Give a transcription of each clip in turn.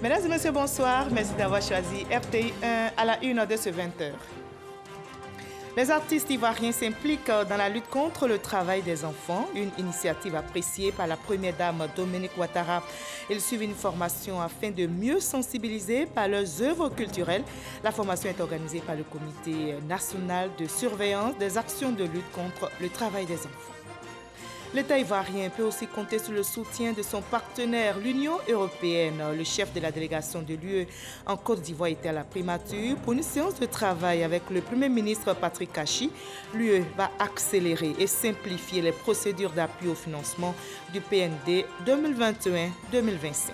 Mesdames et messieurs, bonsoir. Merci d'avoir choisi RTI1 à la une de ce 20h. Les artistes ivoiriens s'impliquent dans la lutte contre le travail des enfants, une initiative appréciée par la première dame Dominique Ouattara. Ils suivent une formation afin de mieux sensibiliser par leurs œuvres culturelles. La formation est organisée par le Comité national de surveillance des actions de lutte contre le travail des enfants. L'État ivoirien peut aussi compter sur le soutien de son partenaire, l'Union européenne. Le chef de la délégation de l'UE en Côte d'Ivoire était à la primature pour une séance de travail avec le Premier ministre Patrick Kachi. L'UE va accélérer et simplifier les procédures d'appui au financement du PND 2021-2025.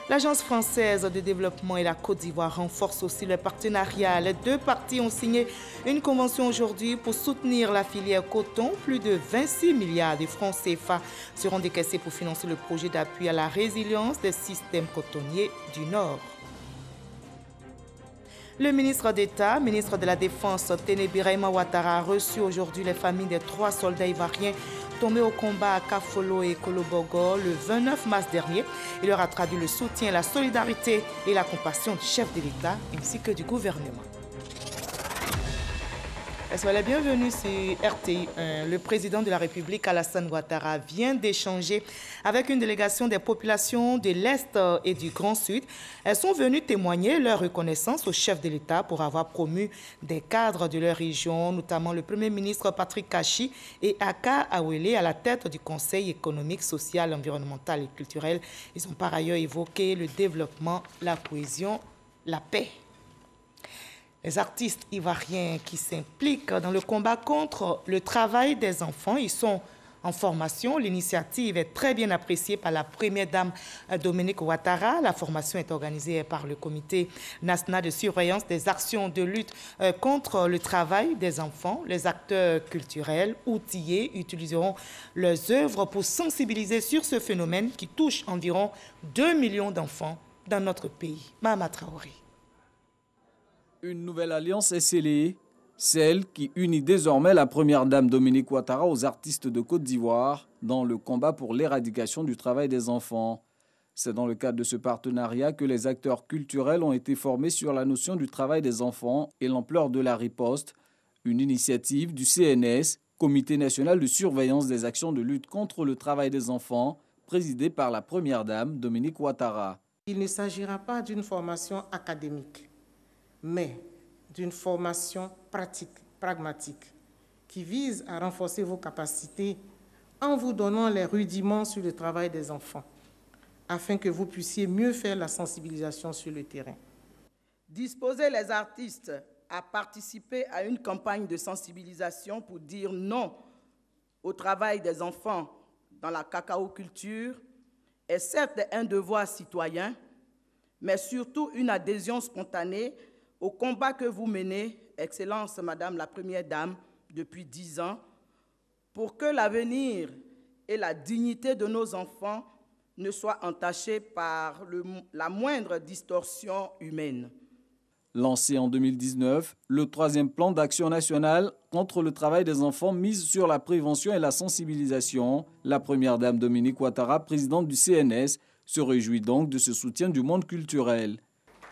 L'Agence française de développement et la Côte d'Ivoire renforcent aussi le partenariat. Les deux parties ont signé une convention aujourd'hui pour soutenir la filière coton. Plus de 26 milliards de francs CFA seront décaissés pour financer le projet d'appui à la résilience des systèmes cotonniers du Nord. Le ministre d'État, ministre de la Défense, Téné Birahima Ouattara, a reçu aujourd'hui les familles des 3 soldats ivoiriens tombés au combat à Kafolo et Kolobogo le 29 mars dernier. Il leur a traduit le soutien, la solidarité et la compassion du chef de l'État ainsi que du gouvernement. Soyez les bienvenus sur RTI1. Le président de la République, Alassane Ouattara, vient d'échanger avec une délégation des populations de l'Est et du Grand Sud. Elles sont venues témoigner leur reconnaissance au chef de l'État pour avoir promu des cadres de leur région, notamment le Premier ministre Patrick Kachi et Aka Awele à la tête du Conseil économique, social, environnemental et culturel. Ils ont par ailleurs évoqué le développement, la cohésion, la paix. Les artistes ivoiriens qui s'impliquent dans le combat contre le travail des enfants, ils sont en formation. L'initiative est très bien appréciée par la première dame Dominique Ouattara. La formation est organisée par le Comité national de surveillance des actions de lutte contre le travail des enfants. Les acteurs culturels outillés utiliseront leurs œuvres pour sensibiliser sur ce phénomène qui touche environ 2 millions d'enfants dans notre pays. Mahama Traoré. Une nouvelle alliance est scellée, celle qui unit désormais la première dame Dominique Ouattara aux artistes de Côte d'Ivoire dans le combat pour l'éradication du travail des enfants. C'est dans le cadre de ce partenariat que les acteurs culturels ont été formés sur la notion du travail des enfants et l'ampleur de la riposte, une initiative du CNS, Comité national de surveillance des actions de lutte contre le travail des enfants, présidé par la première dame Dominique Ouattara. Il ne s'agira pas d'une formation académique, mais d'une formation pratique, pragmatique, qui vise à renforcer vos capacités en vous donnant les rudiments sur le travail des enfants, afin que vous puissiez mieux faire la sensibilisation sur le terrain. Disposer les artistes à participer à une campagne de sensibilisation pour dire non au travail des enfants dans la cacaoculture est certes un devoir citoyen, mais surtout une adhésion spontanée au combat que vous menez, Excellence Madame la Première Dame, depuis 10 ans, pour que l'avenir et la dignité de nos enfants ne soient entachés par la moindre distorsion humaine. Lancé en 2019, le 3e plan d'action national contre le travail des enfants mise sur la prévention et la sensibilisation. La première dame Dominique Ouattara, présidente du CNS, se réjouit donc de ce soutien du monde culturel.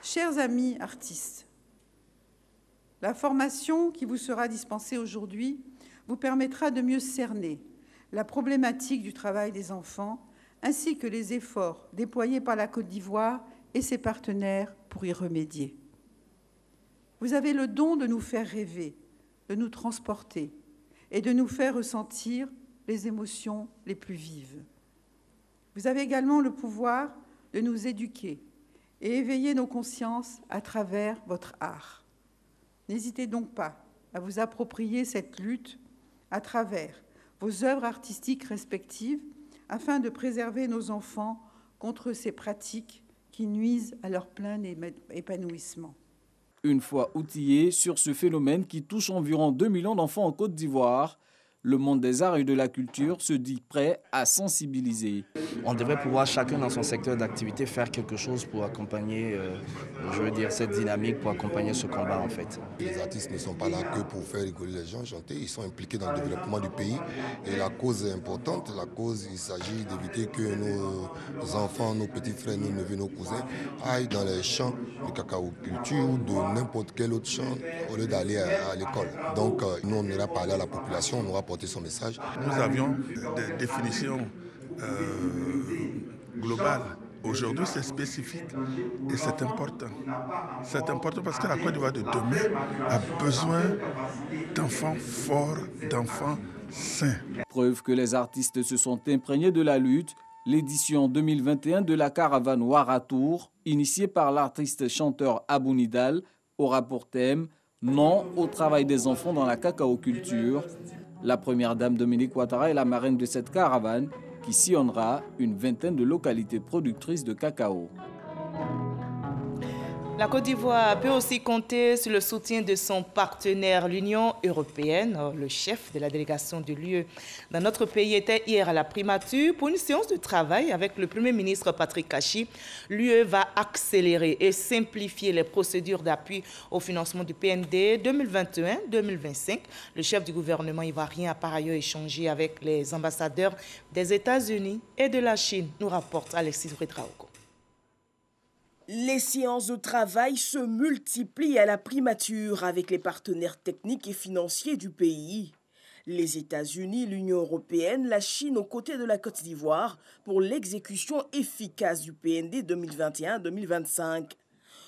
Chers amis artistes, la formation qui vous sera dispensée aujourd'hui vous permettra de mieux cerner la problématique du travail des enfants ainsi que les efforts déployés par la Côte d'Ivoire et ses partenaires pour y remédier. Vous avez le don de nous faire rêver, de nous transporter et de nous faire ressentir les émotions les plus vives. Vous avez également le pouvoir de nous éduquer et éveiller nos consciences à travers votre art. N'hésitez donc pas à vous approprier cette lutte à travers vos œuvres artistiques respectives afin de préserver nos enfants contre ces pratiques qui nuisent à leur plein épanouissement. Une fois outillés sur ce phénomène qui touche environ 2 millions d'enfants en Côte d'Ivoire, le monde des arts et de la culture se dit prêt à sensibiliser. On devrait pouvoir chacun dans son secteur d'activité faire quelque chose pour accompagner, cette dynamique, pour accompagner ce combat en fait. Les artistes ne sont pas là que pour faire rigoler les gens, chanter, ils sont impliqués dans le développement du pays et la cause est importante. La cause, il s'agit d'éviter que nos enfants, nos petits frères, nos neveux, nos cousins aillent dans les champs de cacao culture ou de n'importe quel autre champ au lieu d'aller à l'école. Donc nous on ira parler à la population, on aura porté son message. Nous avions des définitions globales. Aujourd'hui, c'est spécifique et c'est important. C'est important parce que la Côte d'Ivoire de demain a besoin d'enfants forts, d'enfants sains. Preuve que les artistes se sont imprégnés de la lutte, l'édition 2021 de la caravane Ouaratour, initiée par l'artiste chanteur Abou Nidal, aura pour thème « Non au travail des enfants dans la cacao-culture ». La première dame Dominique Ouattara est la marraine de cette caravane qui sillonnera une vingtaine de localités productrices de cacao. La Côte d'Ivoire peut aussi compter sur le soutien de son partenaire, l'Union européenne. Le chef de la délégation de l'UE dans notre pays était hier à la primature pour une séance de travail avec le Premier ministre Patrick Kachi. L'UE va accélérer et simplifier les procédures d'appui au financement du PND 2021-2025. Le chef du gouvernement ivoirien a par ailleurs échangé avec les ambassadeurs des États-Unis et de la Chine, nous rapporte Alexis Ouedraogo. Les séances de travail se multiplient à la primature avec les partenaires techniques et financiers du pays. Les États-Unis, l'Union européenne, la Chine aux côtés de la Côte d'Ivoire pour l'exécution efficace du PND 2021-2025.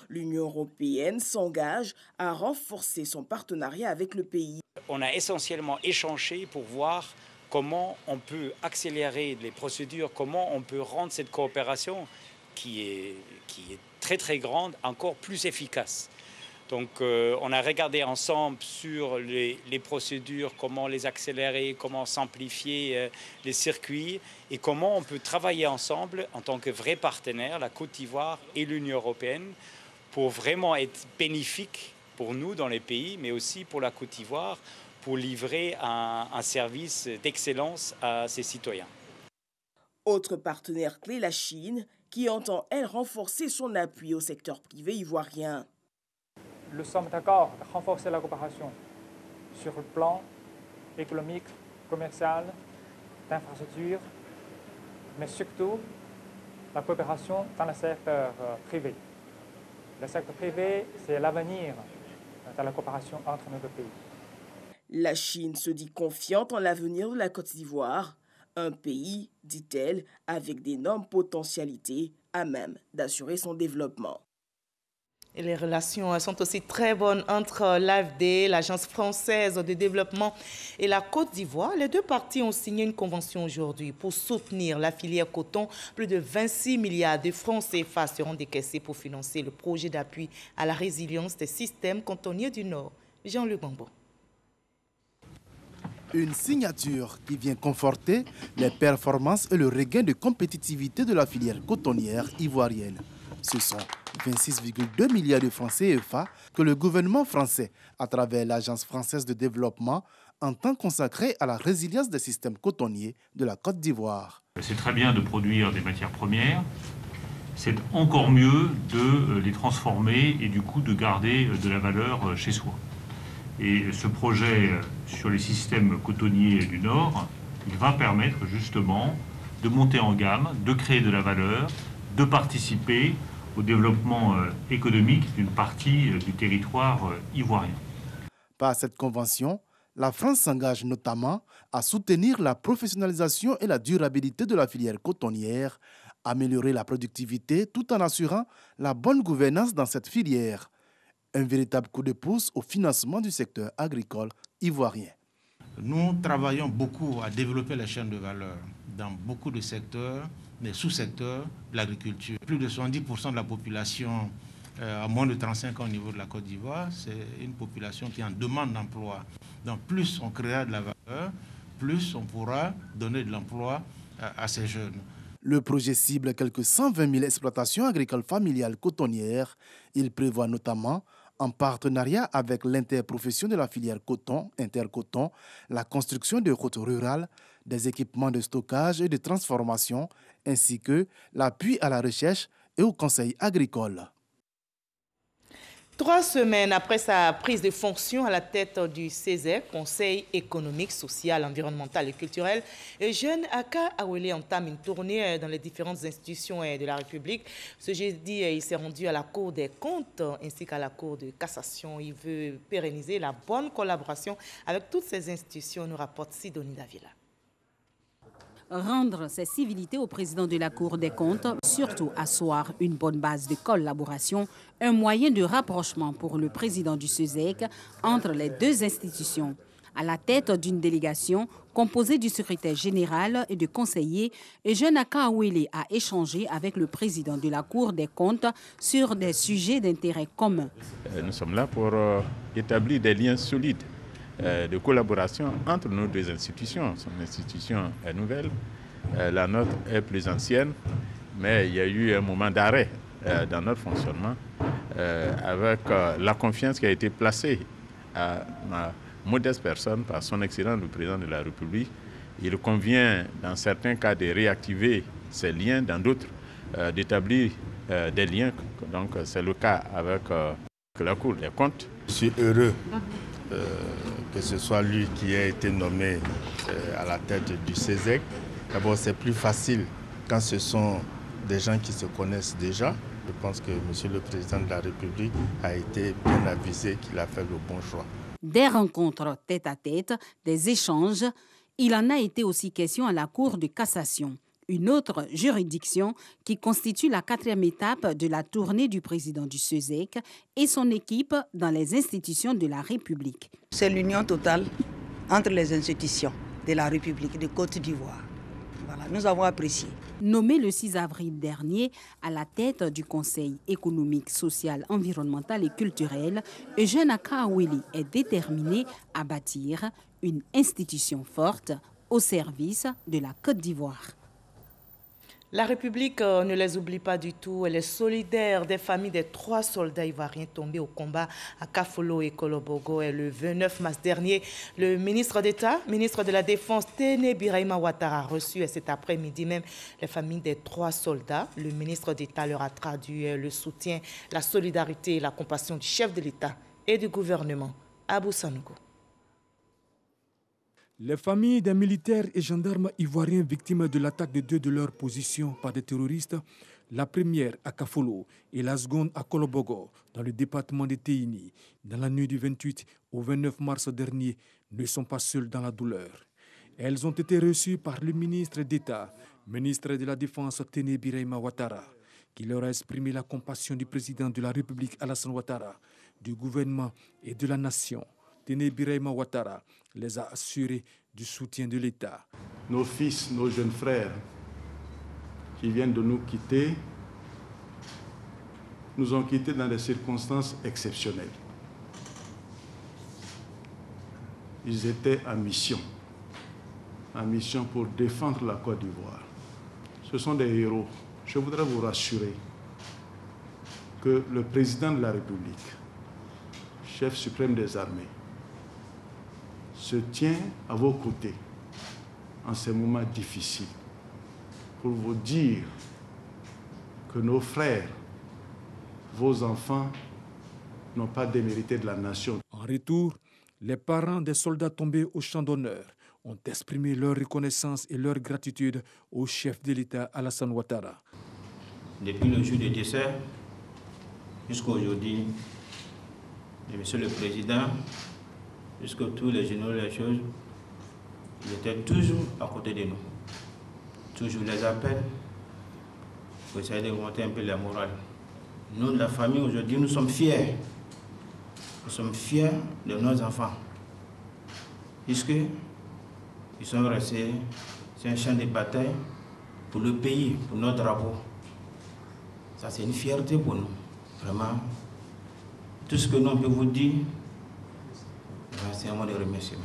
L'Union européenne s'engage à renforcer son partenariat avec le pays. On a essentiellement échangé pour voir comment on peut accélérer les procédures, comment on peut rendre cette coopération qui est très grande, encore plus efficace. Donc on a regardé ensemble sur les procédures, comment les accélérer, comment simplifier les circuits et comment on peut travailler ensemble en tant que vrais partenaires, la Côte d'Ivoire et l'Union européenne, pour vraiment être bénéfique pour nous dans les pays, mais aussi pour la Côte d'Ivoire, pour livrer un service d'excellence à ses citoyens. Autre partenaire clé, la Chine, qui entend, elle, renforcer son appui au secteur privé ivoirien. Nous sommes d'accord de renforcer la coopération sur le plan économique, commercial, d'infrastructure, mais surtout la coopération dans le secteur privé. Le secteur privé, c'est l'avenir de la coopération entre nos deux pays. La Chine se dit confiante en l'avenir de la Côte d'Ivoire. Un pays, dit-elle, avec d'énormes potentialités à même d'assurer son développement. Et les relations sont aussi très bonnes entre l'AFD, l'Agence française de développement, et la Côte d'Ivoire. Les deux parties ont signé une convention aujourd'hui pour soutenir la filière coton. Plus de 26 milliards de francs CFA seront décaissés pour financer le projet d'appui à la résilience des systèmes cotonniers du Nord. Jean-Luc Bambo. Une signature qui vient conforter les performances et le regain de compétitivité de la filière cotonnière ivoirienne. Ce sont 26,2 milliards de francs CFA que le gouvernement français, à travers l'Agence française de développement, entend consacrer à la résilience des systèmes cotonniers de la Côte d'Ivoire. C'est très bien de produire des matières premières, c'est encore mieux de les transformer et du coup de garder de la valeur chez soi. Et ce projet sur les systèmes cotonniers du Nord, il va permettre justement de monter en gamme, de créer de la valeur, de participer au développement économique d'une partie du territoire ivoirien. Par cette convention, la France s'engage notamment à soutenir la professionnalisation et la durabilité de la filière cotonnière, améliorer la productivité tout en assurant la bonne gouvernance dans cette filière. Un véritable coup de pouce au financement du secteur agricole ivoirien. Nous travaillons beaucoup à développer les chaînes de valeur dans beaucoup de secteurs, des sous-secteurs de l'agriculture. Plus de 70% de la population à moins de 35 ans au niveau de la Côte d'Ivoire, c'est une population qui en demande d'emploi. Donc plus on créera de la valeur, plus on pourra donner de l'emploi à ces jeunes. Le projet cible quelques 120 000 exploitations agricoles familiales cotonnières. Il prévoit notamment, en partenariat avec l'interprofession de la filière coton, Intercoton, la construction de routes rurales, des équipements de stockage et de transformation, ainsi que l'appui à la recherche et au conseil agricole. 3 semaines après sa prise de fonction à la tête du CESEC, Conseil économique, social, environnemental et culturel, Eugène Aka Awele entame une tournée dans les différentes institutions de la République. Ce jeudi, il s'est rendu à la Cour des comptes ainsi qu'à la Cour de cassation. Il veut pérenniser la bonne collaboration avec toutes ces institutions, nous rapporte Sidonie Davila. Rendre ses civilités au président de la Cour des comptes, surtout asseoir une bonne base de collaboration, un moyen de rapprochement pour le président du CESEC entre les deux institutions. À la tête d'une délégation composée du secrétaire général et de conseillers, Eugène Aka Awele a échangé avec le président de la Cour des comptes sur des sujets d'intérêt commun. Nous sommes là pour établir des liens solides de collaboration entre nos deux institutions. Son institution est nouvelle, la nôtre est plus ancienne, mais il y a eu un moment d'arrêt dans notre fonctionnement avec la confiance qui a été placée à ma modeste personne par son Excellence le Président de la République. Il convient dans certains cas de réactiver ces liens, dans d'autres d'établir des liens. Donc c'est le cas avec la Cour des comptes. Je suis heureux que ce soit lui qui ait été nommé à la tête du CESEC. D'abord, c'est plus facile quand ce sont des gens qui se connaissent déjà. Je pense que M. le Président de la République a été bien avisé qu'il a fait le bon choix. Des rencontres tête-à-tête, des échanges, il en a été aussi question à la Cour de cassation. Une autre juridiction qui constitue la 4e étape de la tournée du président du CESEC et son équipe dans les institutions de la République. C'est l'union totale entre les institutions de la République de Côte d'Ivoire. Voilà, nous avons apprécié. Nommé le 6 avril dernier à la tête du Conseil économique, social, environnemental et culturel, Eugène Aka Awele est déterminé à bâtir une institution forte au service de la Côte d'Ivoire. La République ne les oublie pas du tout. Elle est solidaire des familles des 3 soldats ivoiriens tombés au combat à Kafolo et Kolobogo. Et le 29 mars dernier, le ministre d'État, ministre de la Défense, Téné Birahima Ouattara, a reçu cet après-midi même les familles des 3 soldats. Le ministre d'État leur a traduit le soutien, la solidarité et la compassion du chef de l'État et du gouvernement, Abou Sanogo. Les familles des militaires et gendarmes ivoiriens victimes de l'attaque de 2 de leurs positions par des terroristes, la première à Kafolo et la seconde à Kolobogo, dans le département de Téini, dans la nuit du 28 au 29 mars dernier, ne sont pas seules dans la douleur. Elles ont été reçues par le ministre d'État, ministre de la Défense Téné Birahima Ouattara, qui leur a exprimé la compassion du président de la République Alassane Ouattara, du gouvernement et de la nation. Téné Birahima Ouattara les a assurés du soutien de l'État. Nos fils, nos jeunes frères qui viennent de nous quitter, nous ont quittés dans des circonstances exceptionnelles. Ils étaient en mission pour défendre la Côte d'Ivoire. Ce sont des héros. Je voudrais vous rassurer que le président de la République, chef suprême des armées, se tient à vos côtés en ces moments difficiles pour vous dire que nos frères, vos enfants, n'ont pas démérité de la nation. En retour, les parents des soldats tombés au champ d'honneur ont exprimé leur reconnaissance et leur gratitude au chef de l'État Alassane Ouattara. Depuis le jour du décès jusqu'à aujourd'hui, Monsieur le Président, jusqu'à tous les généraux des choses, ils étaient toujours à côté de nous. Toujours les appels pour essayer de monter un peu la morale. Nous, la famille, aujourd'hui, nous sommes fiers. Nous sommes fiers de nos enfants. Puisqu'ils sont restés sur un champ de bataille pour le pays, pour notre drapeau. Ça, c'est une fierté pour nous. Vraiment, tout ce que nous pouvons vous dire, c'est un mot de remerciement.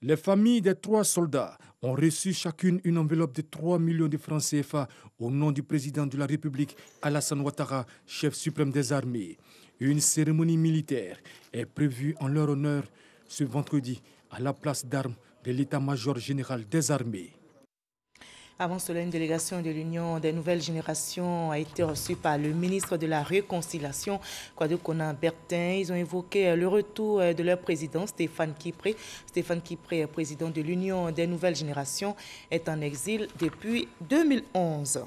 Les familles des 3 soldats ont reçu chacune une enveloppe de 3 millions de francs CFA au nom du président de la République, Alassane Ouattara, chef suprême des armées. Une cérémonie militaire est prévue en leur honneur ce vendredi à la place d'armes de l'état-major général des armées. Avant cela, une délégation de l'Union des nouvelles générations a été reçue par le ministre de la Réconciliation, Kwadwo Konan Bertin. Ils ont évoqué le retour de leur président, Stéphane Kipré. Stéphane Kipré, président de l'Union des nouvelles générations, est en exil depuis 2011.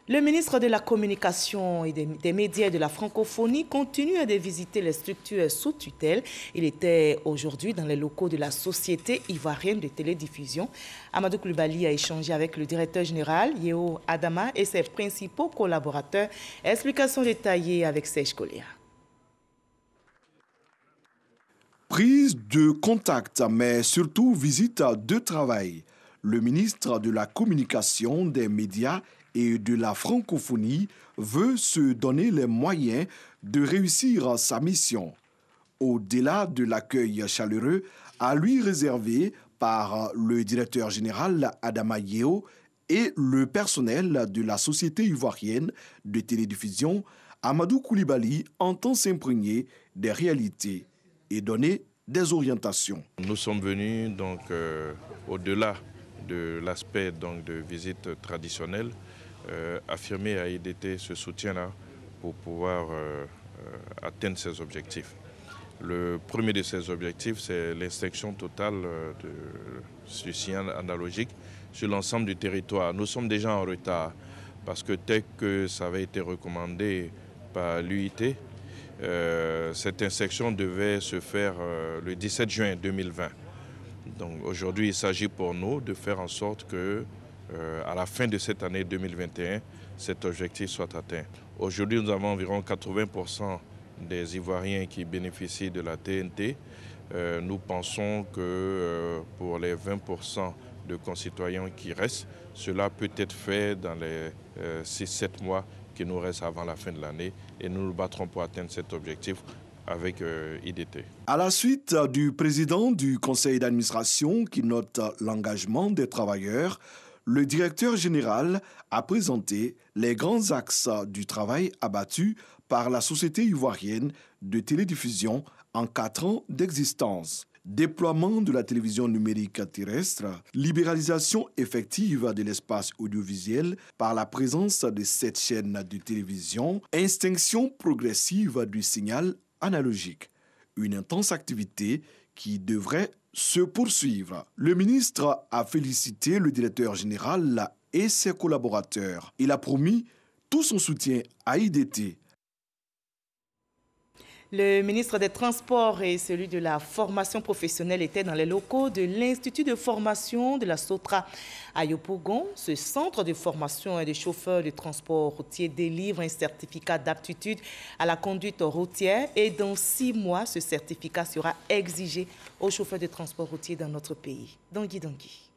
Le ministre de la Communication et des médias et de la francophonie continue de visiter les structures sous tutelle. Il était aujourd'hui dans les locaux de la Société ivoirienne de télédiffusion. Amadou Coulibaly a échangé avec le directeur général, Yeo Adama, et ses principaux collaborateurs. Explication détaillée avec Serge Kolia. Prise de contact, mais surtout visite de travail. Le ministre de la Communication, des médias et de la francophonie veut se donner les moyens de réussir sa mission. Au-delà de l'accueil chaleureux à lui réservé par le directeur général Adama Yeo et le personnel de la Société ivoirienne de télédiffusion, Amadou Coulibaly entend s'imprégner des réalités et donner des orientations. Nous sommes venus donc au-delà de l'aspect de visite traditionnelle, affirmer à IDT ce soutien-là pour pouvoir atteindre ses objectifs. Le premier de ces objectifs, c'est l'extinction totale du signal analogique sur l'ensemble du territoire. Nous sommes déjà en retard parce que tel que ça avait été recommandé par l'UIT, cette extinction devait se faire le 17 juin 2020. Donc aujourd'hui, il s'agit pour nous de faire en sorte que à la fin de cette année 2021, cet objectif soit atteint. Aujourd'hui, nous avons environ 80% des Ivoiriens qui bénéficient de la TNT. Nous pensons que pour les 20% de concitoyens qui restent, cela peut être fait dans les 6-7 mois qui nous restent avant la fin de l'année et nous nous battrons pour atteindre cet objectif avec IDT. À la suite du président du conseil d'administration qui note l'engagement des travailleurs, le directeur général a présenté les grands axes du travail abattu par la Société ivoirienne de télédiffusion en 4 ans d'existence. Déploiement de la télévision numérique terrestre, libéralisation effective de l'espace audiovisuel par la présence de 7 chaînes de télévision, extinction progressive du signal analogique. Une intense activité qui devrait se poursuivre. Le ministre a félicité le directeur général et ses collaborateurs. Il a promis tout son soutien à IDT. Le ministre des Transports et celui de la formation professionnelle étaient dans les locaux de l'Institut de formation de la SOTRA à Yopougon. Ce centre de formation des chauffeurs de transport routier délivre un certificat d'aptitude à la conduite routière et dans 6 mois, ce certificat sera exigé aux chauffeurs de transport routier dans notre pays. Dangui.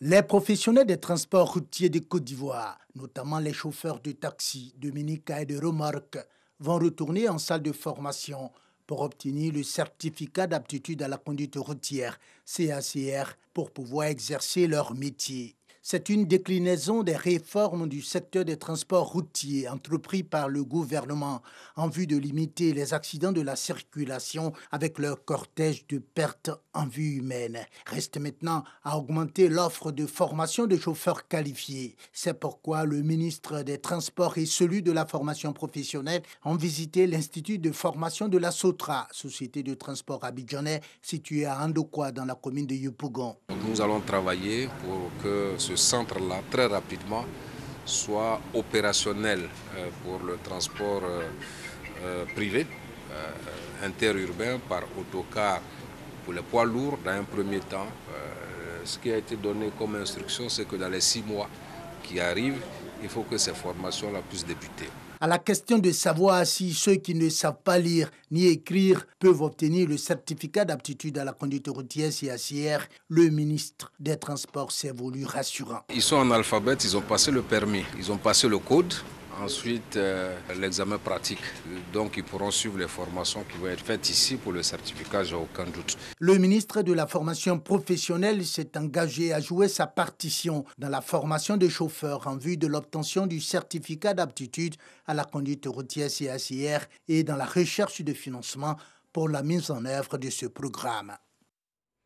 Les professionnels des transports routiers de Côte d'Ivoire, notamment les chauffeurs de taxi, de minicars et de remorques, vont retourner en salle de formation pour obtenir le certificat d'aptitude à la conduite routière, CACR, pour pouvoir exercer leur métier. C'est une déclinaison des réformes du secteur des transports routiers entrepris par le gouvernement en vue de limiter les accidents de la circulation avec leur cortège de pertes en vie humaine. Reste maintenant à augmenter l'offre de formation de chauffeurs qualifiés. C'est pourquoi le ministre des Transports et celui de la formation professionnelle ont visité l'Institut de formation de la SOTRA, société de transport abidjanais située à Andokwa dans la commune de Yopougon. Nous allons travailler pour que ce centre-là, très rapidement, soit opérationnel pour le transport privé, interurbain, par autocar pour les poids lourds dans un premier temps. Ce qui a été donné comme instruction, c'est que dans les 6 mois qui arrivent, il faut que ces formations-là puissent débuter. À la question de savoir si ceux qui ne savent pas lire ni écrire peuvent obtenir le certificat d'aptitude à la conduite routière CACR, le ministre des Transports s'est voulu rassurant. Ils sont analphabètes, ils ont passé le permis, ils ont passé le code Ensuite, l'examen pratique. Donc, ils pourront suivre les formations qui vont être faites ici pour le certificat, j'ai aucun doute. Le ministre de la formation professionnelle s'est engagé à jouer sa partition dans la formation des chauffeurs en vue de l'obtention du certificat d'aptitude à la conduite routière CACR et dans la recherche de financement pour la mise en œuvre de ce programme.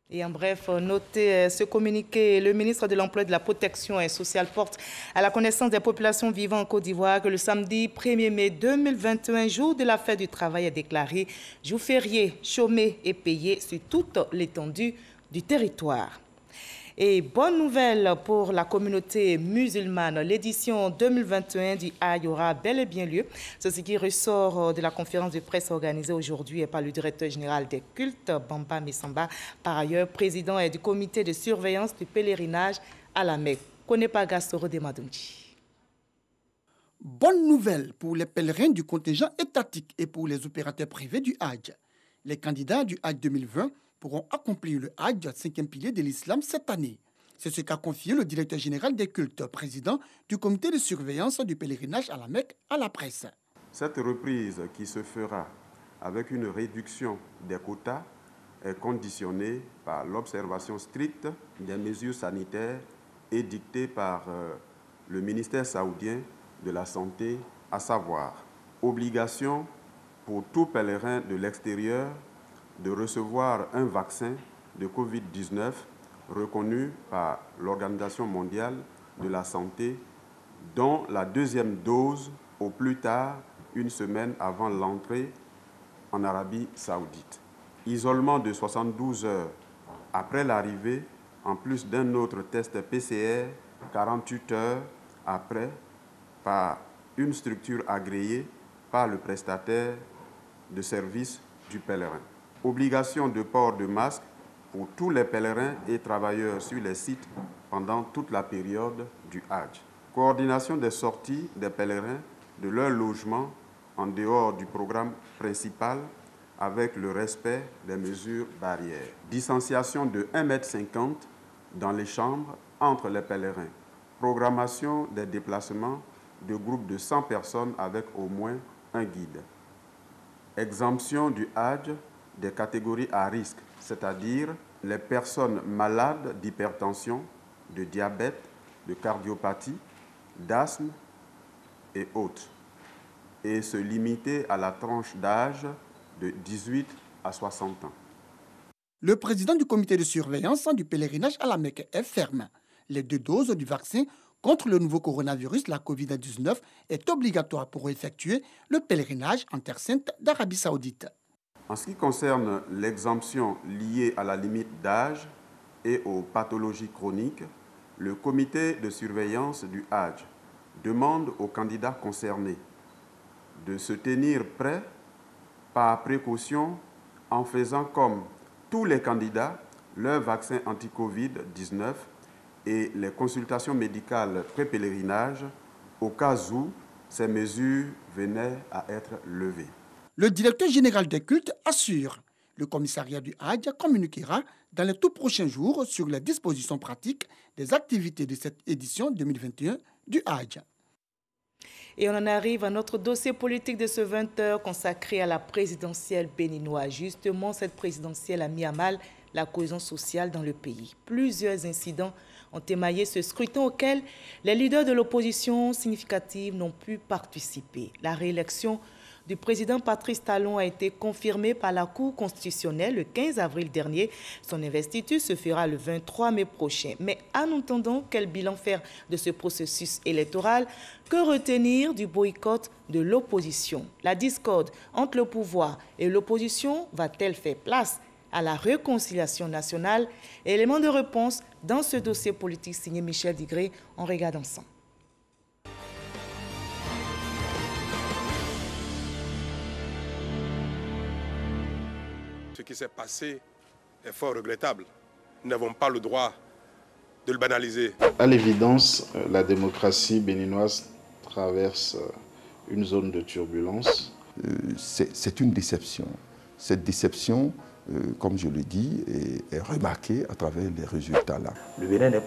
Et en bref, notez ce communiqué. Le ministre de l'Emploi et de la Protection sociale porte à la connaissance des populations vivant en Côte d'Ivoire que le samedi 1er mai 2021, jour de la fête du travail, est déclaré jour férié, chômé et payé sur toute l'étendue du territoire. Et bonne nouvelle pour la communauté musulmane, l'édition 2021 du Hajj aura bel et bien lieu. C'est ce qui ressort de la conférence de presse organisée aujourd'hui par le directeur général des cultes, Bamba Messamba, par ailleurs président du comité de surveillance du pèlerinage à la Mecque. Konepa Gastoro de Madoundi. Bonne nouvelle pour les pèlerins du contingent étatique et pour les opérateurs privés du Hajj. Les candidats du Hajj 2020 pourront accomplir le Hajj, 5e pilier de l'islam, cette année. C'est ce qu'a confié le directeur général des cultes, président du comité de surveillance du pèlerinage à la Mecque, à la presse. Cette reprise qui se fera avec une réduction des quotas est conditionnée par l'observation stricte des mesures sanitaires édictées par le ministère saoudien de la Santé, à savoir obligation pour tout pèlerin de l'extérieur de recevoir un vaccin de Covid-19 reconnu par l'Organisation mondiale de la santé, dont la deuxième dose au plus tard une semaine avant l'entrée en Arabie saoudite. Isolement de 72 heures après l'arrivée, en plus d'un autre test PCR 48 heures après par une structure agréée par le prestataire de services du pèlerin. Obligation de port de masque pour tous les pèlerins et travailleurs sur les sites pendant toute la période du Hajj. Coordination des sorties des pèlerins de leur logement en dehors du programme principal avec le respect des mesures barrières. Distanciation de 1,50 m dans les chambres entre les pèlerins. Programmation des déplacements de groupes de 100 personnes avec au moins un guide. Exemption du Hajj des catégories à risque, c'est-à-dire les personnes malades d'hypertension, de diabète, de cardiopathie, d'asthme et autres, et se limiter à la tranche d'âge de 18 à 60 ans. Le président du comité de surveillance du pèlerinage à la Mecque est ferme. Les 2 doses du vaccin contre le nouveau coronavirus, la Covid-19, est obligatoire pour effectuer le pèlerinage en Terre Sainte d'Arabie Saoudite. En ce qui concerne l'exemption liée à la limite d'âge et aux pathologies chroniques, le comité de surveillance du Hajj demande aux candidats concernés de se tenir prêts par précaution en faisant comme tous les candidats leur vaccin anti-Covid-19 et les consultations médicales pré-pèlerinage au cas où ces mesures venaient à être levées. Le directeur général des cultes assure. Le commissariat du Hajj communiquera dans les tout prochains jours sur les dispositions pratiques des activités de cette édition 2021 du Hajj. Et on en arrive à notre dossier politique de ce 20h consacré à la présidentielle béninoise. Justement, cette présidentielle a mis à mal la cohésion sociale dans le pays. Plusieurs incidents ont émaillé ce scrutin auquel les leaders de l'opposition significative n'ont pu participer. La réélection du président Patrice Talon a été confirmée par la Cour constitutionnelle le 15 avril dernier. Son investiture se fera le 23 mai prochain. Mais en attendant, quel bilan faire de ce processus électoral? Que retenir du boycott de l'opposition? La discorde entre le pouvoir et l'opposition va-t-elle faire place à la réconciliation nationale? Élément de réponse dans ce dossier politique signé Michel Digré. On regarde ensemble. Ce qui s'est passé est fort regrettable. Nous n'avons pas le droit de le banaliser. À l'évidence, la démocratie béninoise traverse une zone de turbulence. C'est une déception. Cette déception comme je le dis, est remarqué à travers les résultats là. Le Bénin n'est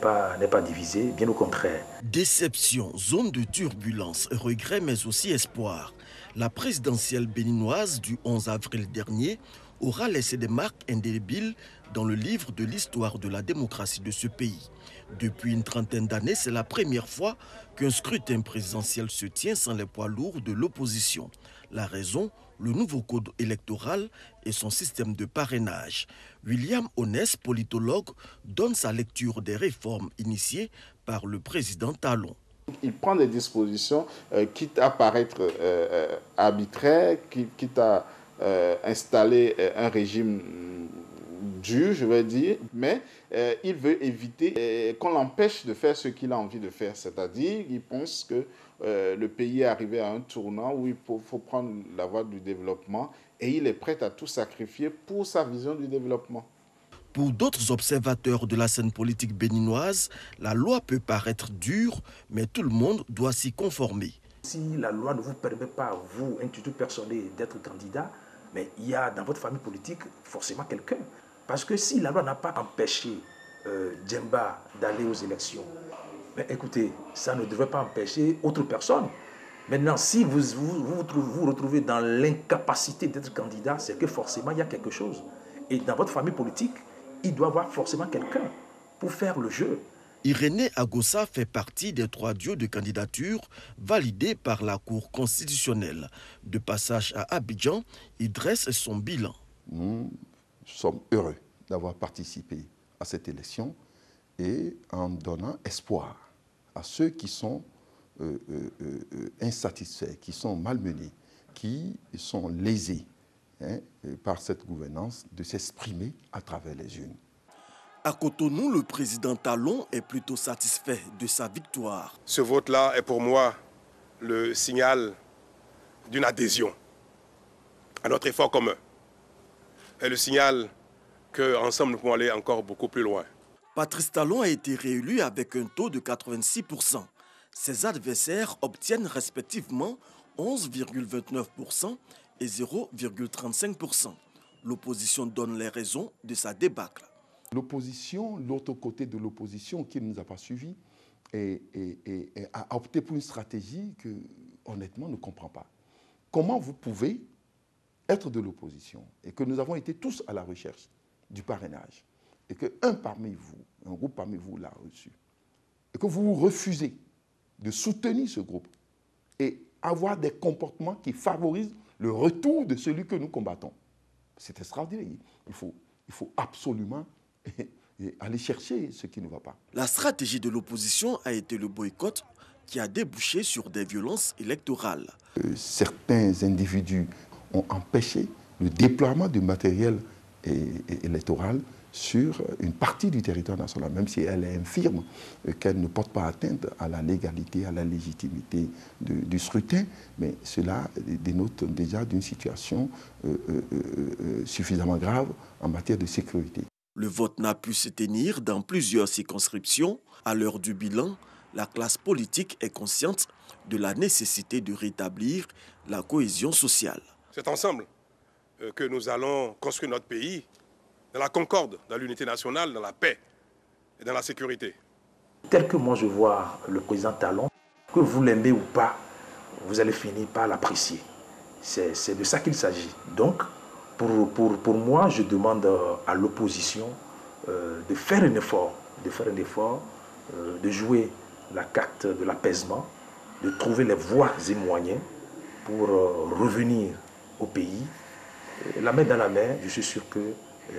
pas divisé, bien au contraire. Déception, zone de turbulence, regrets mais aussi espoir. La présidentielle béninoise du 11 avril dernier aura laissé des marques indélébiles dans le livre de l'histoire de la démocratie de ce pays. Depuis une trentaine d'années, c'est la première fois qu'un scrutin présidentiel se tient sans les poids lourds de l'opposition. La raison, le nouveau code électoral et son système de parrainage. William Onès, politologue, donne sa lecture des réformes initiées par le président Talon. Il prend des dispositions quitte à paraître arbitraires, quitte à installer un régime dur, je vais dire, mais il veut éviter qu'on l'empêche de faire ce qu'il a envie de faire. C'est-à-dire, il pense que le pays est arrivé à un tournant où il faut prendre la voie du développement et il est prêt à tout sacrifier pour sa vision du développement. Pour d'autres observateurs de la scène politique béninoise, la loi peut paraître dure, mais tout le monde doit s'y conformer. Si la loi ne vous permet pas, vous, institut personnel, d'être candidat, mais il y a dans votre famille politique forcément quelqu'un. Parce que si la loi n'a pas empêché Djemba d'aller aux élections, mais écoutez, ça ne devrait pas empêcher autre personne. Maintenant, si vous vous retrouvez dans l'incapacité d'être candidat, c'est que forcément il y a quelque chose. Et dans votre famille politique, il doit y avoir forcément quelqu'un pour faire le jeu. Irénée Agossa fait partie des 3 duos de candidature validés par la Cour constitutionnelle. De passage à Abidjan, il dresse son bilan. Nous sommes heureux d'avoir participé à cette élection et en donnant espoir à ceux qui sont insatisfaits, qui sont malmenés, qui sont lésés par cette gouvernance, de s'exprimer à travers les urnes. À Cotonou, le président Talon est plutôt satisfait de sa victoire. Ce vote-là est pour moi le signal d'une adhésion à notre effort commun. Et le signal qu'ensemble nous pouvons aller encore beaucoup plus loin. Patrice Talon a été réélu avec un taux de 86%. Ses adversaires obtiennent respectivement 11,29% et 0,35%. L'opposition donne les raisons de sa débâcle. L'opposition, l'autre côté de l'opposition qui ne nous a pas suivis, a opté pour une stratégie que, honnêtement, ne comprend pas. Comment vous pouvez être de l'opposition et que nous avons été tous à la recherche du parrainage et qu'un groupe parmi vous l'a reçu et que vous refusez de soutenir ce groupe et avoir des comportements qui favorisent le retour de celui que nous combattons. C'est extraordinaire. Il faut absolument aller chercher ce qui ne va pas. La stratégie de l'opposition a été le boycott qui a débouché sur des violences électorales. Certains individus ont empêché le déploiement du matériel électoral sur une partie du territoire national, même si elle est infirme, qu'elle ne porte pas atteinte à la légalité, à la légitimité du scrutin, mais cela dénote déjà d'une situation suffisamment grave en matière de sécurité. Le vote n'a pu se tenir dans plusieurs circonscriptions. À l'heure du bilan, la classe politique est consciente de la nécessité de rétablir la cohésion sociale. C'est ensemble que nous allons construire notre pays dans la concorde, dans l'unité nationale, dans la paix et dans la sécurité. Tel que moi je vois le président Talon, que vous l'aimez ou pas, vous allez finir par l'apprécier. C'est de ça qu'il s'agit. Donc, pour moi, je demande à l'opposition de faire un effort, de jouer la carte de l'apaisement, de trouver les voies et moyens pour revenir au pays. La main dans la main, je suis sûr que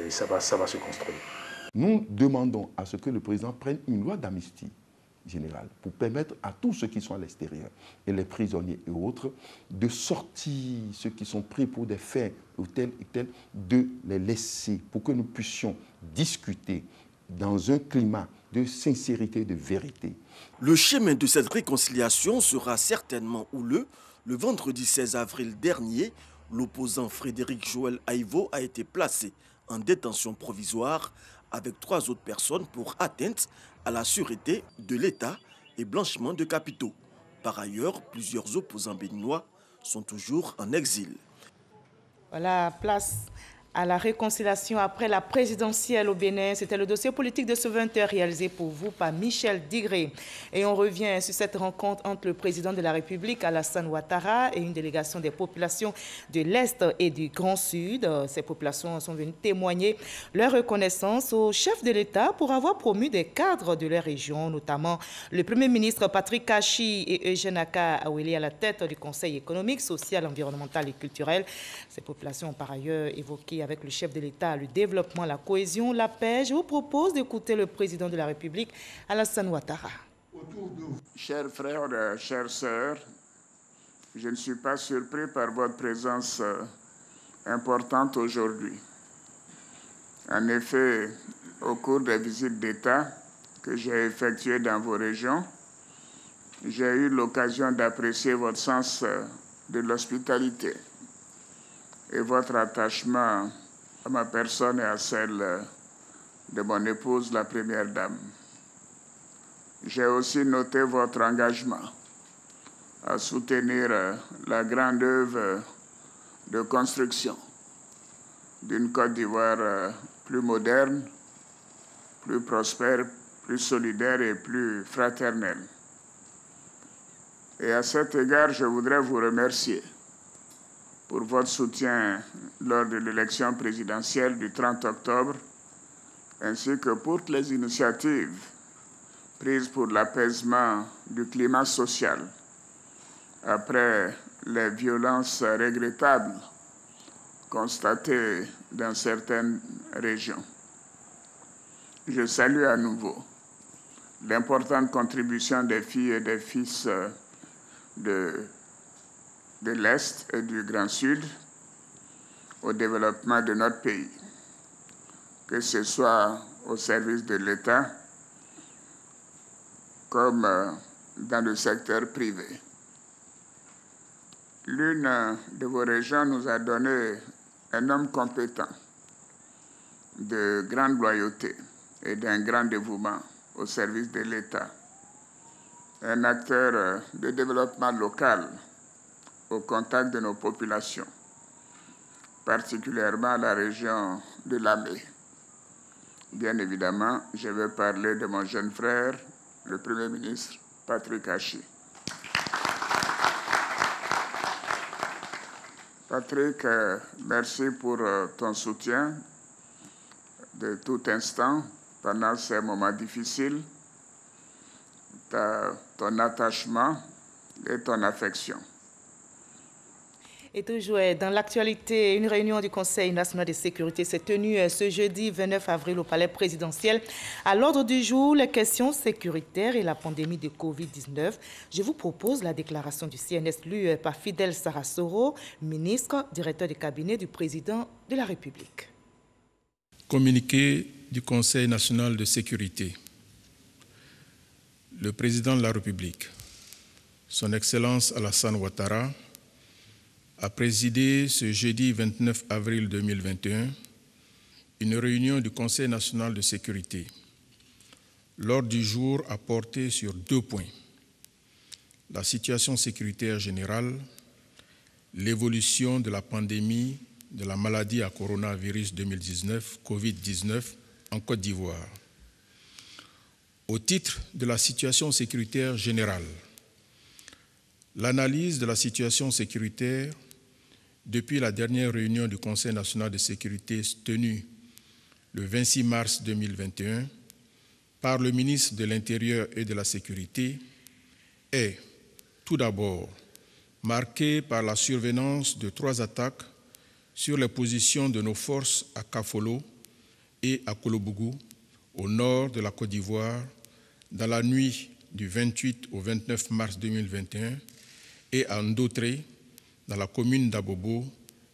ça va se construire. Nous demandons à ce que le président prenne une loi d'amnistie générale pour permettre à tous ceux qui sont à l'extérieur, et les prisonniers et autres, de sortir ceux qui sont pris pour des faits ou tels et tels, de les laisser pour que nous puissions discuter dans un climat de sincérité et de vérité. Le chemin de cette réconciliation sera certainement houleux. Le vendredi 16 avril dernier, l'opposant Frédéric Joël Aïvo a été placé en détention provisoire avec 3 autres personnes pour atteinte à la sûreté de l'État et blanchiment de capitaux. Par ailleurs, plusieurs opposants béninois sont toujours en exil. Voilà, place à la réconciliation après la présidentielle au Bénin. C'était le dossier politique de ce 20h réalisé pour vous par Michel Digré. Et on revient sur cette rencontre entre le président de la République, Alassane Ouattara, et une délégation des populations de l'Est et du Grand Sud. Ces populations sont venues témoigner leur reconnaissance au chef de l'État pour avoir promu des cadres de leur région, notamment le Premier ministre Patrick Kachi et Eugène Aka Aweli à la tête du Conseil économique, social, environnemental et culturel. Ces populations ont par ailleurs évoqué avec le chef de l'État le développement, la cohésion, la paix. Je vous propose d'écouter le président de la République, Alassane Ouattara. Chers frères, chères sœurs, je ne suis pas surpris par votre présence importante aujourd'hui. En effet, au cours des visites d'État que j'ai effectuées dans vos régions, j'ai eu l'occasion d'apprécier votre sens de l'hospitalité et votre attachement à ma personne et à celle de mon épouse, la Première Dame. J'ai aussi noté votre engagement à soutenir la grande œuvre de construction d'une Côte d'Ivoire plus moderne, plus prospère, plus solidaire et plus fraternelle. Et à cet égard, je voudrais vous remercier pour votre soutien lors de l'élection présidentielle du 30 octobre, ainsi que pour toutes les initiatives prises pour l'apaisement du climat social après les violences regrettables constatées dans certaines régions. Je salue à nouveau l'importante contribution des filles et des fils de l'Est et du Grand Sud au développement de notre pays, que ce soit au service de l'État comme dans le secteur privé. L'une de vos régions nous a donné un homme compétent, de grande loyauté et d'un grand dévouement au service de l'État, un acteur de développement local au contact de nos populations, particulièrement la région de Lamé. Bien évidemment, je vais parler de mon jeune frère, le Premier ministre Patrick Kachi. Patrick, merci pour ton soutien de tout instant pendant ces moments difficiles, ton attachement et ton affection. Et toujours dans l'actualité, une réunion du Conseil national de sécurité s'est tenue ce jeudi 29 avril au palais présidentiel. À l'ordre du jour, les questions sécuritaires et la pandémie de Covid-19. Je vous propose la déclaration du CNS lue par Fidel Sarasoro, ministre, directeur du cabinet du président de la République. Communiqué du Conseil national de sécurité. Le président de la République, son Excellence Alassane Ouattara, a présidé ce jeudi 29 avril 2021 une réunion du Conseil national de sécurité. L'ordre du jour a porté sur 2 points: la situation sécuritaire générale, l'évolution de la pandémie de la maladie à coronavirus 2019, Covid-19, en Côte d'Ivoire. Au titre de la situation sécuritaire générale, l'analyse de la situation sécuritaire depuis la dernière réunion du Conseil national de sécurité tenue le 26 mars 2021 par le ministre de l'Intérieur et de la Sécurité est, tout d'abord, marquée par la survenance de 3 attaques sur les positions de nos forces à Kafolo et à Kolobougou, au nord de la Côte d'Ivoire, dans la nuit du 28 au 29 mars 2021 et à Ndotré, dans la commune d'Abobo,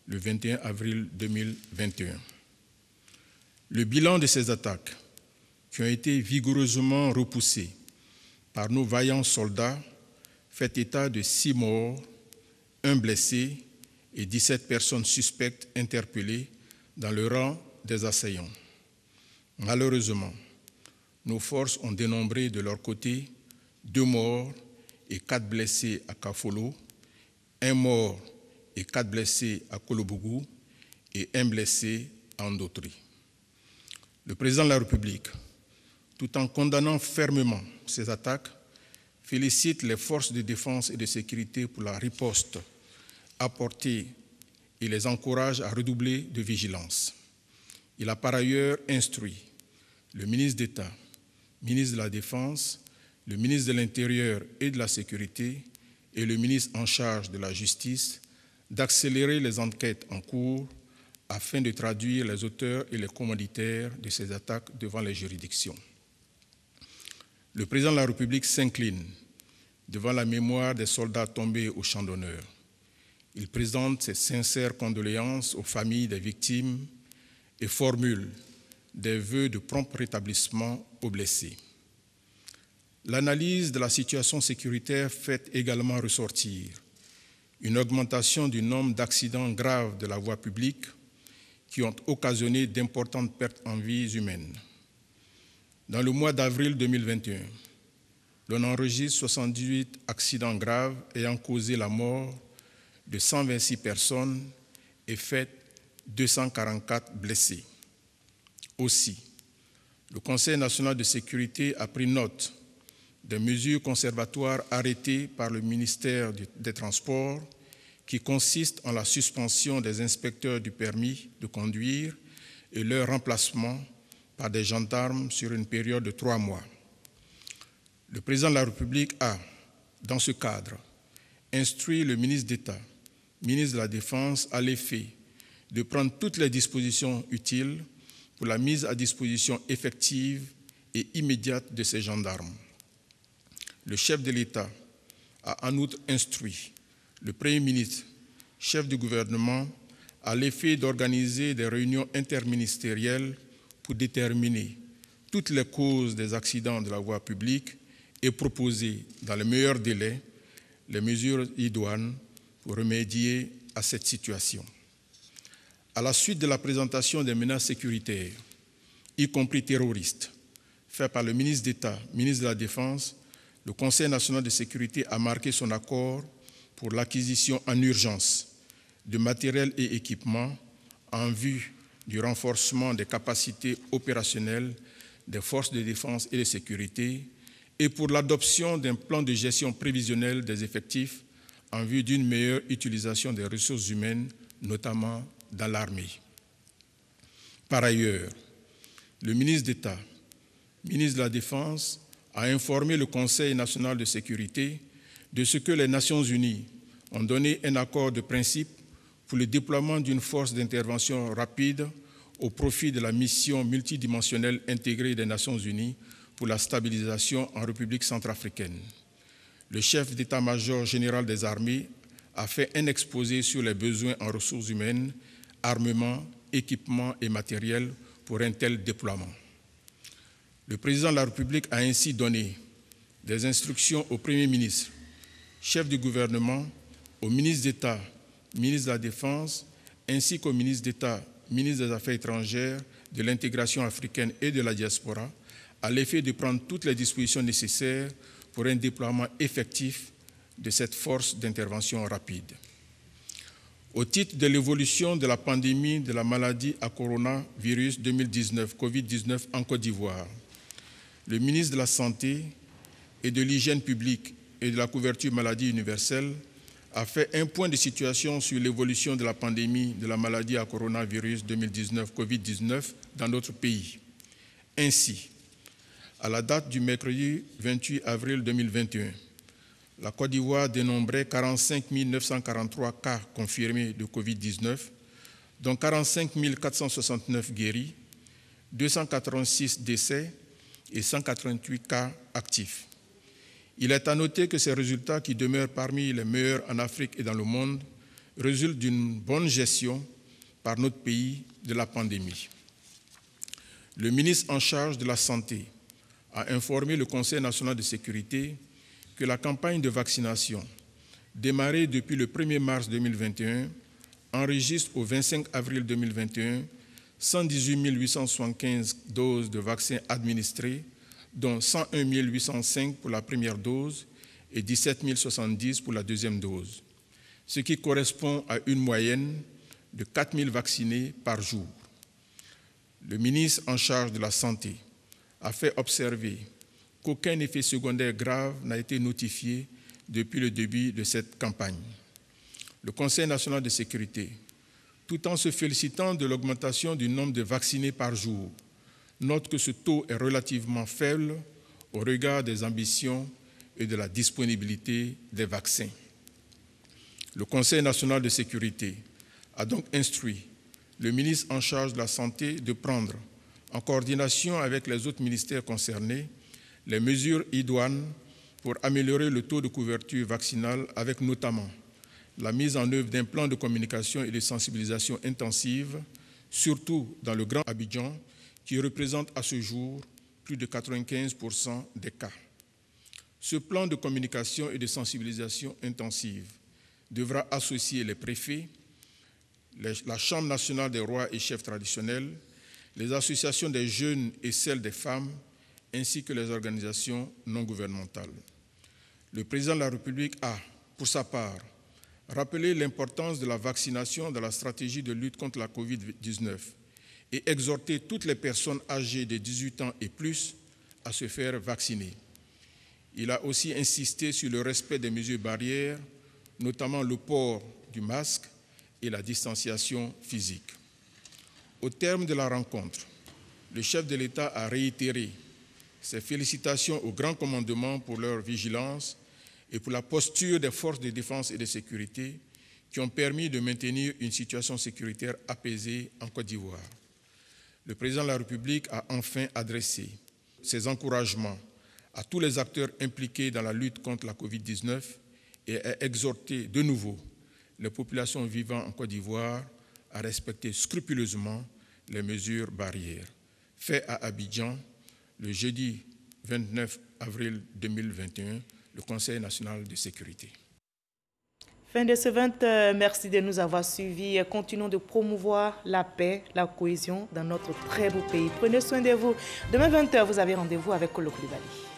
le 21 avril 2021. Le bilan de ces attaques, qui ont été vigoureusement repoussées par nos vaillants soldats, fait état de 6 morts, 1 blessé et 17 personnes suspectes interpellées dans le rang des assaillants. Malheureusement, nos forces ont dénombré de leur côté 2 morts et 4 blessés à Kafolo, 1 mort et 4 blessés à Kolobougou et un blessé en Ndotri. Le président de la République, tout en condamnant fermement ces attaques, félicite les forces de défense et de sécurité pour la riposte apportée et les encourage à redoubler de vigilance. Il a par ailleurs instruit le ministre d'État, ministre de la Défense, le ministre de l'Intérieur et de la Sécurité et le ministre en charge de la Justice d'accélérer les enquêtes en cours afin de traduire les auteurs et les commanditaires de ces attaques devant les juridictions. Le président de la République s'incline devant la mémoire des soldats tombés au champ d'honneur. Il présente ses sincères condoléances aux familles des victimes et formule des vœux de prompt rétablissement aux blessés. L'analyse de la situation sécuritaire fait également ressortir une augmentation du nombre d'accidents graves de la voie publique qui ont occasionné d'importantes pertes en vies humaines. Dans le mois d'avril 2021, l'on enregistre 78 accidents graves ayant causé la mort de 126 personnes et fait 244 blessés. Aussi, le Conseil national de sécurité a pris note des mesures conservatoires arrêtées par le ministère des Transports qui consistent en la suspension des inspecteurs du permis de conduire et leur remplacement par des gendarmes sur une période de 3 mois. Le président de la République a, dans ce cadre, instruit le ministre d'État, ministre de la Défense, à l'effet de prendre toutes les dispositions utiles pour la mise à disposition effective et immédiate de ces gendarmes. Le chef de l'État a en outre instruit le Premier ministre, chef du gouvernement, à l'effet d'organiser des réunions interministérielles pour déterminer toutes les causes des accidents de la voie publique et proposer, dans les meilleurs délais, les mesures idoines pour remédier à cette situation. À la suite de la présentation des menaces sécuritaires, y compris terroristes, faites par le ministre d'État, ministre de la Défense, le Conseil national de sécurité a marqué son accord pour l'acquisition en urgence de matériel et équipements en vue du renforcement des capacités opérationnelles des forces de défense et de sécurité et pour l'adoption d'un plan de gestion prévisionnelle des effectifs en vue d'une meilleure utilisation des ressources humaines, notamment dans l'armée. Par ailleurs, le ministre d'État, ministre de la Défense, a informé le Conseil national de sécurité de ce que les Nations unies ont donné un accord de principe pour le déploiement d'une force d'intervention rapide au profit de la mission multidimensionnelle intégrée des Nations unies pour la stabilisation en République centrafricaine. Le chef d'état-major général des armées a fait un exposé sur les besoins en ressources humaines, armement, équipement et matériel pour un tel déploiement. Le président de la République a ainsi donné des instructions au Premier ministre, chef du gouvernement, au ministre d'État, ministre de la Défense, ainsi qu'au ministre d'État, ministre des Affaires étrangères, de l'intégration africaine et de la diaspora, à l'effet de prendre toutes les dispositions nécessaires pour un déploiement effectif de cette force d'intervention rapide. Au titre de l'évolution de la pandémie de la maladie à coronavirus 2019, Covid-19 en Côte d'Ivoire, le ministre de la Santé et de l'Hygiène publique et de la couverture maladie universelle a fait un point de situation sur l'évolution de la pandémie de la maladie à coronavirus 2019, Covid-19 dans notre pays. Ainsi, à la date du mercredi 28 avril 2021, la Côte d'Ivoire dénombrait 45 943 cas confirmés de Covid-19, dont 45 469 guéris, 286 décès et 188 cas actifs. Il est à noter que ces résultats, qui demeurent parmi les meilleurs en Afrique et dans le monde, résultent d'une bonne gestion par notre pays de la pandémie. Le ministre en charge de la Santé a informé le Conseil national de sécurité que la campagne de vaccination, démarrée depuis le 1er mars 2021, enregistre au 25 avril 2021 118 875 doses de vaccins administrées, dont 101 805 pour la première dose et 17 070 pour la deuxième dose, ce qui correspond à une moyenne de 4 000 vaccinés par jour. Le ministre en charge de la Santé a fait observer qu'aucun effet secondaire grave n'a été notifié depuis le début de cette campagne. Le Conseil national de sécurité, tout en se félicitant de l'augmentation du nombre de vaccinés par jour, note que ce taux est relativement faible au regard des ambitions et de la disponibilité des vaccins. Le Conseil national de sécurité a donc instruit le ministre en charge de la Santé de prendre, en coordination avec les autres ministères concernés, les mesures idoines pour améliorer le taux de couverture vaccinale, avec notamment la mise en œuvre d'un plan de communication et de sensibilisation intensive, surtout dans le Grand Abidjan, qui représente à ce jour plus de 95% des cas. Ce plan de communication et de sensibilisation intensive devra associer les préfets, la Chambre nationale des rois et chefs traditionnels, les associations des jeunes et celles des femmes, ainsi que les organisations non gouvernementales. Le président de la République a, pour sa part, rappelé l'importance de la vaccination dans la stratégie de lutte contre la COVID-19 et exhorté toutes les personnes âgées de 18 ans et plus à se faire vacciner. Il a aussi insisté sur le respect des mesures barrières, notamment le port du masque et la distanciation physique. Au terme de la rencontre, le chef de l'État a réitéré ses félicitations au Grand Commandement pour leur vigilance et pour la posture des forces de défense et de sécurité qui ont permis de maintenir une situation sécuritaire apaisée en Côte d'Ivoire. Le président de la République a enfin adressé ses encouragements à tous les acteurs impliqués dans la lutte contre la COVID-19 et a exhorté de nouveau les populations vivant en Côte d'Ivoire à respecter scrupuleusement les mesures barrières. Fait à Abidjan, le jeudi 29 avril 2021, le Conseil national de sécurité. Fin de ce 20h, merci de nous avoir suivis. Continuons de promouvoir la paix, la cohésion dans notre très beau pays. Prenez soin de vous. Demain 20h, vous avez rendez-vous avec Kolo Koulibaly.